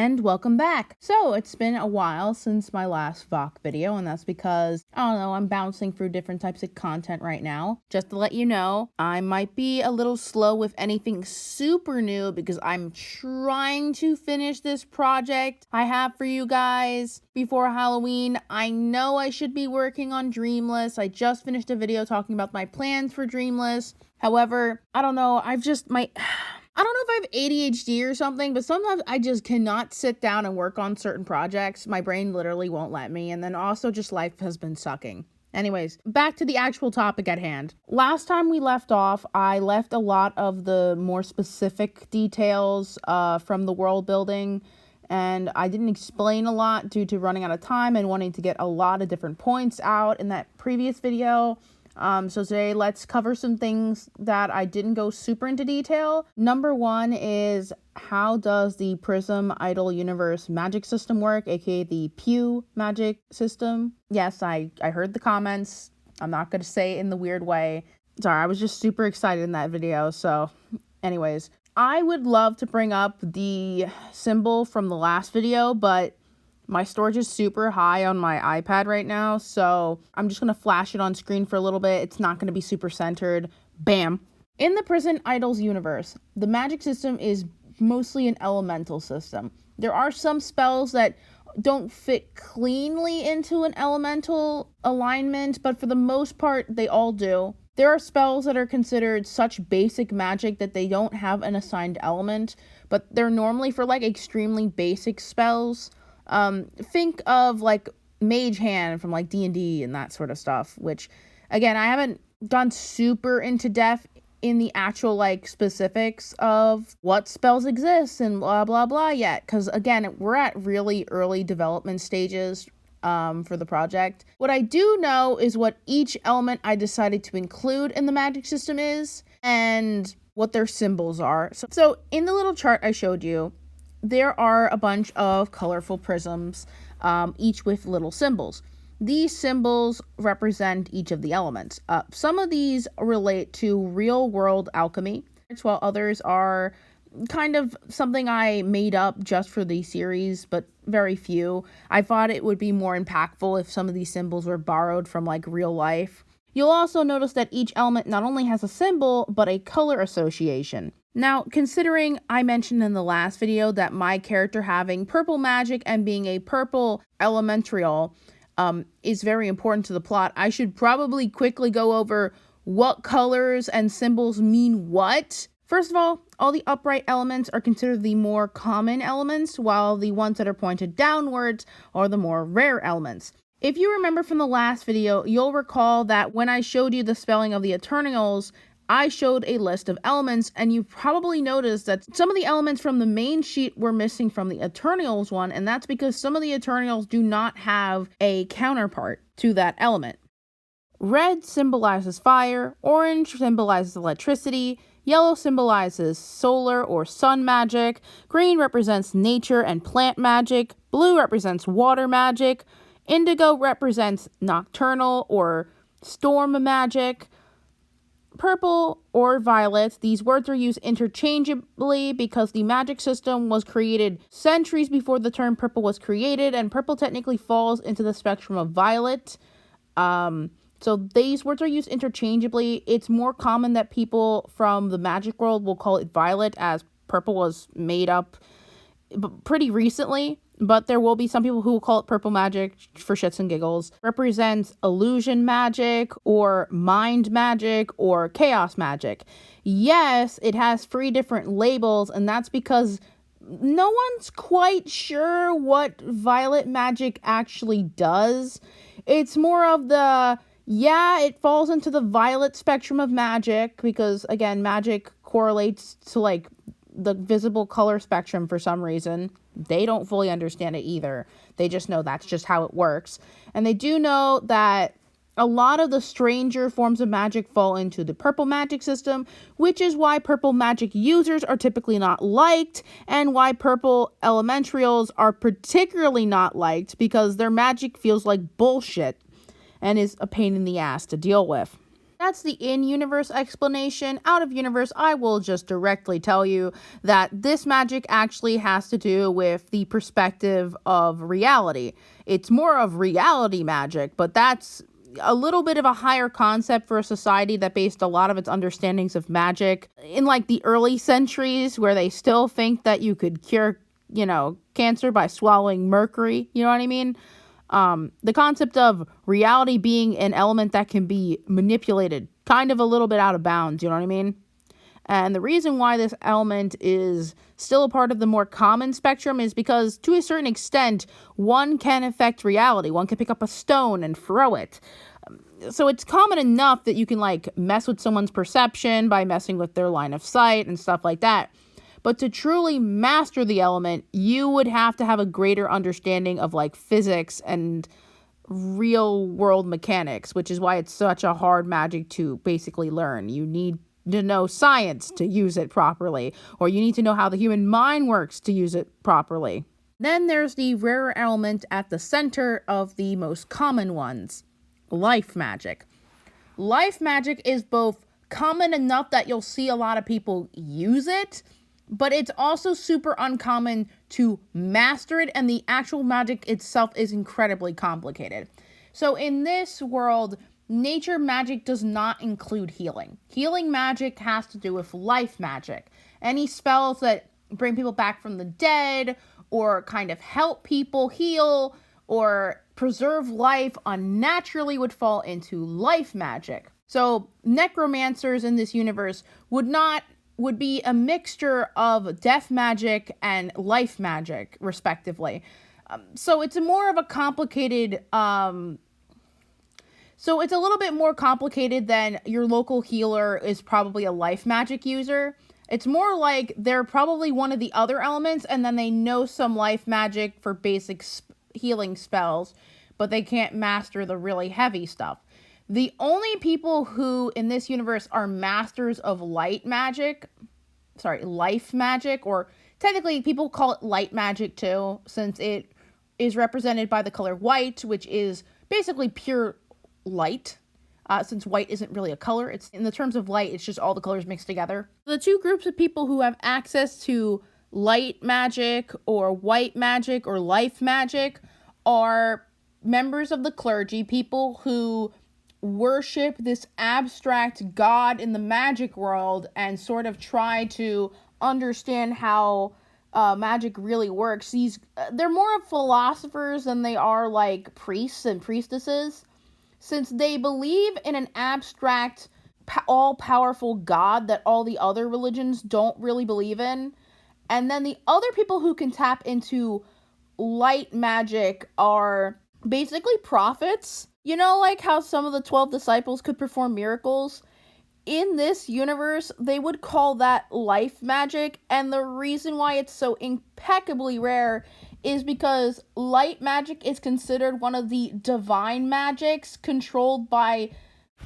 and welcome back. So it's been a while since my last VOC video, and that's because, I don't know, I'm bouncing through different types of content right now. Just to let you know, I might be a little slow with anything super new because I'm trying to finish this project I have for you guys before Halloween. I know I should be working on Dreamless. I just finished a video talking about my plans for Dreamless. However, I don't know, I don't know if I have ADHD or something, but sometimes I just cannot sit down and work on certain projects. My brain literally won't let me, and then also just life has been sucking. Anyways, back to the actual topic at hand. Last time we left off, I left a lot of the more specific details from the world building, and I didn't explain a lot due to running out of time and wanting to get a lot of different points out in that previous video. So today let's cover some things that I didn't go super into detail. Number one is, how does the Prism Idol Universe magic system work, aka the Pew magic system? Yes, I heard the comments. I'm not going to say it in the weird way. Sorry, I was just super excited in that video. So anyways, I would love to bring up the symbol from the last video, but my storage is super high on my iPad right now, so I'm just going to flash it on screen for a little bit. It's not going to be super centered. Bam. In the Prison Idols universe, the magic system is mostly an elemental system. There are some spells that don't fit cleanly into an elemental alignment, but for the most part, they all do. There are spells that are considered such basic magic that they don't have an assigned element, but they're normally for like extremely basic spells. Think of like Mage Hand from like D&D and that sort of stuff, which again, I haven't gone super into depth in the actual like specifics of what spells exist and blah blah blah yet, because again, we're at really early development stages for the project. What I do know is what each element I decided to include in the magic system is and what their symbols are. So in the little chart I showed you, there are a bunch of colorful prisms, each with little symbols. These symbols represent each of the elements. Some of these relate to real-world alchemy, while others are kind of something I made up just for the series, but very few. I thought it would be more impactful if some of these symbols were borrowed from like real life. You'll also notice that each element not only has a symbol, but a color association. Now, considering I mentioned in the last video that my character having purple magic and being a purple elemental is very important to the plot, I should probably quickly go over what colors and symbols mean what. First of all the upright elements are considered the more common elements, while the ones that are pointed downwards are the more rare elements. If you remember from the last video, you'll recall that when I showed you the spelling of the Eternals, I showed a list of elements, and you probably noticed that some of the elements from the main sheet were missing from the Eternals one, and that's because some of the Eternals do not have a counterpart to that element. Red symbolizes fire, orange symbolizes electricity, yellow symbolizes solar or sun magic, green represents nature and plant magic, blue represents water magic, indigo represents nocturnal or storm magic, purple or violet. These words are used interchangeably because the magic system was created centuries before the term purple was created, and purple technically falls into the spectrum of violet. So these words are used interchangeably. It's more common that people from the magic world will call it violet, as purple was made up pretty recently. But there will be some people who will call it purple magic for shits and giggles. Represents illusion magic or mind magic or chaos magic. Yes, it has 3 different labels, and that's because no one's quite sure what violet magic actually does. It's more of the, yeah, it falls into the violet spectrum of magic because, again, magic correlates to like the visible color spectrum for some reason. They don't fully understand it either. They just know that's just how it works. And they do know that a lot of the stranger forms of magic fall into the purple magic system, which is why purple magic users are typically not liked, and why purple elementals are particularly not liked because their magic feels like bullshit and is a pain in the ass to deal with. That's the in-universe explanation. Out of universe, I will just directly tell you that this magic actually has to do with the perspective of reality. It's more of reality magic, but that's a little bit of a higher concept for a society that based a lot of its understandings of magic in like the early centuries, where they still think that you could cure, cancer by swallowing mercury. You know what I mean? The concept of reality being an element that can be manipulated, kind of a little bit out of bounds, you know what I mean? And the reason why this element is still a part of the more common spectrum is because, to a certain extent, one can affect reality. One can pick up a stone and throw it. So it's common enough that you can, mess with someone's perception by messing with their line of sight and stuff like that. But to truly master the element, you would have to have a greater understanding of physics and real world mechanics, which is why it's such a hard magic to basically learn. You need to know science to use it properly, or you need to know how the human mind works to use it properly. Then there's the rarer element at the center of the most common ones, life magic. Life magic is both common enough that you'll see a lot of people use it, but it's also super uncommon to master it, and the actual magic itself is incredibly complicated. So in this world, nature magic does not include healing. Healing magic has to do with life magic. Any spells that bring people back from the dead, or kind of help people heal, or preserve life unnaturally would fall into life magic. So necromancers in this universe would be a mixture of death magic and life magic, respectively. So it's more of a complicated, so it's a little bit more complicated than your local healer is probably a life magic user. It's more like they're probably one of the other elements, and then they know some life magic for basic healing spells, but they can't master the really heavy stuff. The only people who in this universe are masters of life magic, or technically people call it light magic too, since it is represented by the color white, which is basically pure light. Since white isn't really a color, it's in the terms of light, it's just all the colors mixed together. The two groups of people who have access to light magic or white magic or life magic are members of the clergy, people who worship this abstract god in the magic world and sort of try to understand how magic really works. They're more of philosophers than they are priests and priestesses, since they believe in an abstract, all-powerful god that all the other religions don't really believe in. And then the other people who can tap into light magic are basically prophets. You know, like how some of the 12 disciples could perform miracles? In this universe, they would call that life magic, and the reason why it's so impeccably rare is because light magic is considered one of the divine magics, controlled by,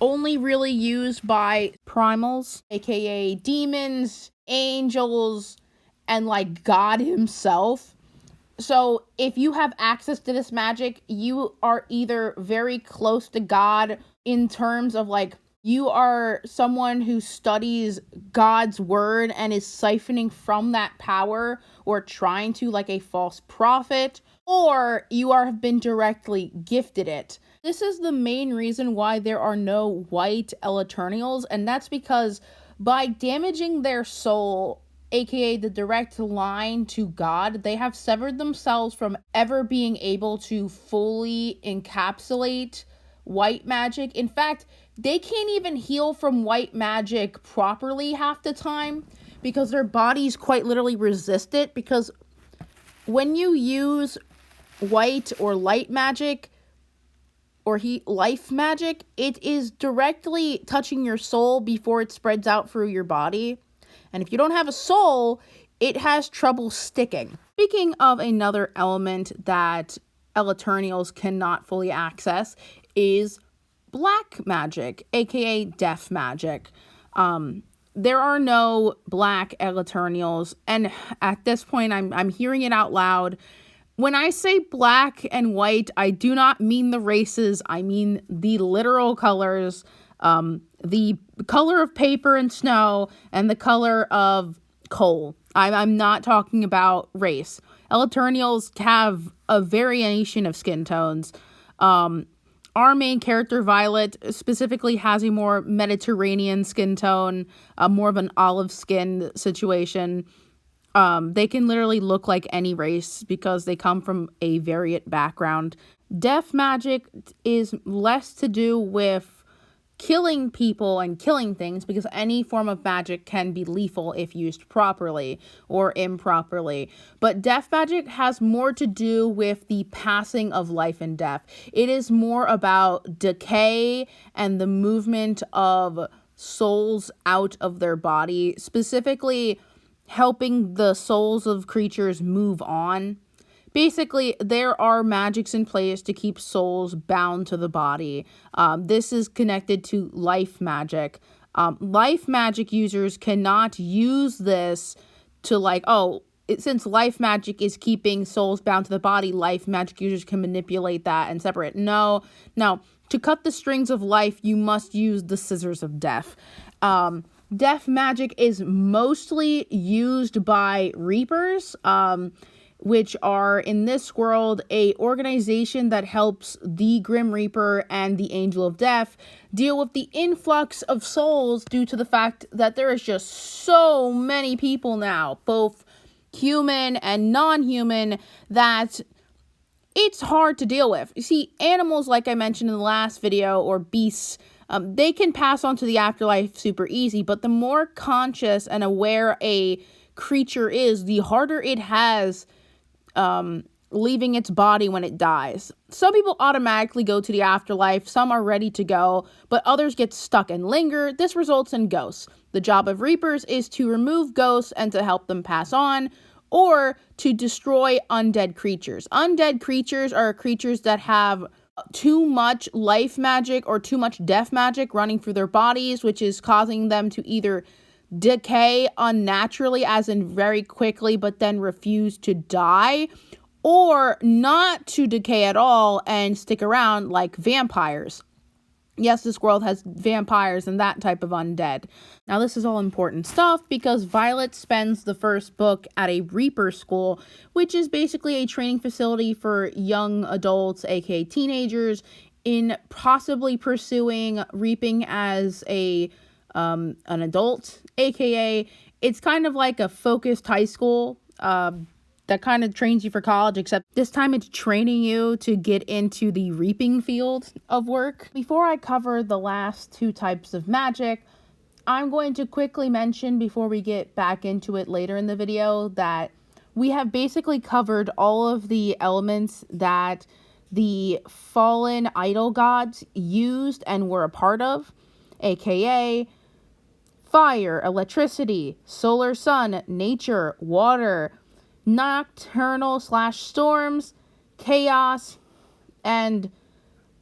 only really used by primals, aka demons, angels, and God himself. So if you have access to this magic, you are either very close to God in terms of you are someone who studies God's word and is siphoning from that power, or trying to, like a false prophet, or you have been directly gifted it. This is the main reason why there are no white Eternials, and that's because by damaging their soul, aka the direct line to God, they have severed themselves from ever being able to fully encapsulate white magic. In fact, they can't even heal from white magic properly half the time, because their bodies quite literally resist it, because when you use white or light magic or life magic, it is directly touching your soul before it spreads out through your body. And if you don't have a soul, it has trouble sticking. Speaking of another element that Eternials cannot fully access is black magic, aka death magic. There are no black Eternials, and at this point I'm hearing it out loud. When I say black and white, I do not mean the races, I mean the literal colors. the color of paper and snow and the color of coal. I'm not talking about race. Elaternials have a variation of skin tones. Our main character, Violet, specifically has a more Mediterranean skin tone, more of an olive skin situation. They can literally look like any race because they come from a varied background. Death magic is less to do with killing people and killing things, because any form of magic can be lethal if used properly or improperly. But death magic has more to do with the passing of life and death. It is more about decay and the movement of souls out of their body, specifically helping the souls of creatures move on. Basically, there are magics in place to keep souls bound to the body. This is connected to life magic. Life magic users cannot use this to since life magic is keeping souls bound to the body, life magic users can manipulate that and separate. No. To cut the strings of life, you must use the scissors of death. Death magic is mostly used by Reapers, which are, in this world, a organization that helps the Grim Reaper and the Angel of Death deal with the influx of souls due to the fact that there is just so many people now, both human and non-human, that it's hard to deal with. You see, animals, like I mentioned in the last video, or beasts, they can pass on to the afterlife super easy, but the more conscious and aware a creature is, the harder it has leaving its body when it dies. Some people automatically go to the afterlife, some are ready to go, but others get stuck and linger. This results in ghosts. The job of Reapers is to remove ghosts and to help them pass on, or to destroy undead creatures. Undead creatures are creatures that have too much life magic or too much death magic running through their bodies, which is causing them to either decay unnaturally, as in very quickly, but then refuse to die, or not to decay at all and stick around, like vampires. Yes, this world has vampires and that type of undead. Now, this is all important stuff because Violet spends the first book at a Reaper school, which is basically a training facility for young adults, aka teenagers, in possibly pursuing reaping as an adult, aka it's kind of like a focused high school that kind of trains you for college, except this time it's training you to get into the reaping field of work. Before I cover the last two types of magic, I'm going to quickly mention, before we get back into it later in the video, that we have basically covered all of the elements that the fallen idol gods used and were a part of, aka fire, electricity, solar sun, nature, water, nocturnal/storms, chaos, and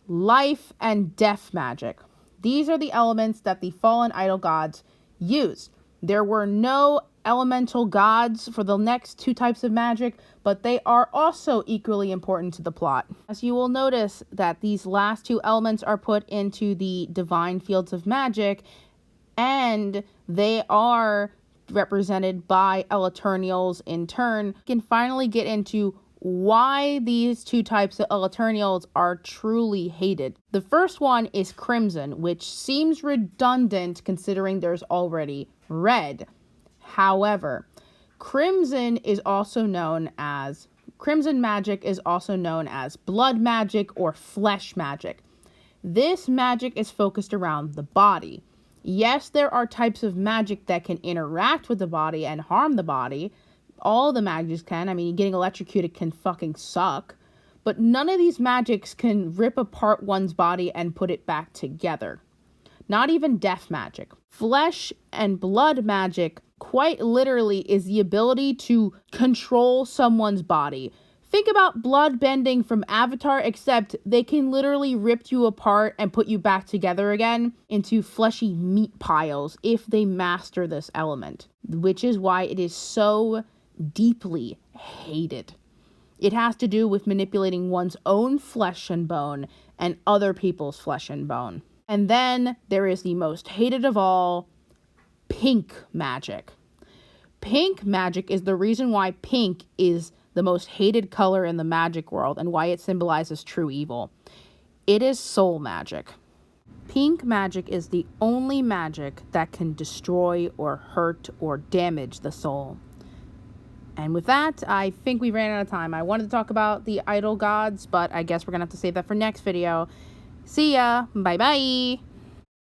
life and death magic. These are the elements that the fallen idol gods used. There were no elemental gods for the next two types of magic, but they are also equally important to the plot. As you will notice that these last two elements are put into the divine fields of magic, and they are represented by Elaternials in turn. We can finally get into why these two types of Elaternials are truly hated. The first one is Crimson, which seems redundant considering there's already Red. However, Crimson magic is also known as blood magic or flesh magic. This magic is focused around the body. Yes, there are types of magic that can interact with the body and harm the body. All the magics can. I mean, getting electrocuted can fucking suck. But none of these magics can rip apart one's body and put it back together. Not even death magic. Flesh and blood magic, quite literally, is the ability to control someone's body. Think about blood bending from Avatar, except they can literally rip you apart and put you back together again into fleshy meat piles if they master this element, which is why it is so deeply hated. It has to do with manipulating one's own flesh and bone and other people's flesh and bone. And then there is the most hated of all, pink magic. Pink magic is the reason why pink is the most hated color in the magic world and why it symbolizes true evil. It is soul magic. Pink magic is the only magic that can destroy or hurt or damage the soul. And with that, I think we ran out of time. I wanted to talk about the idol gods, but I guess we're going to have to save that for next video. See ya. Bye-bye.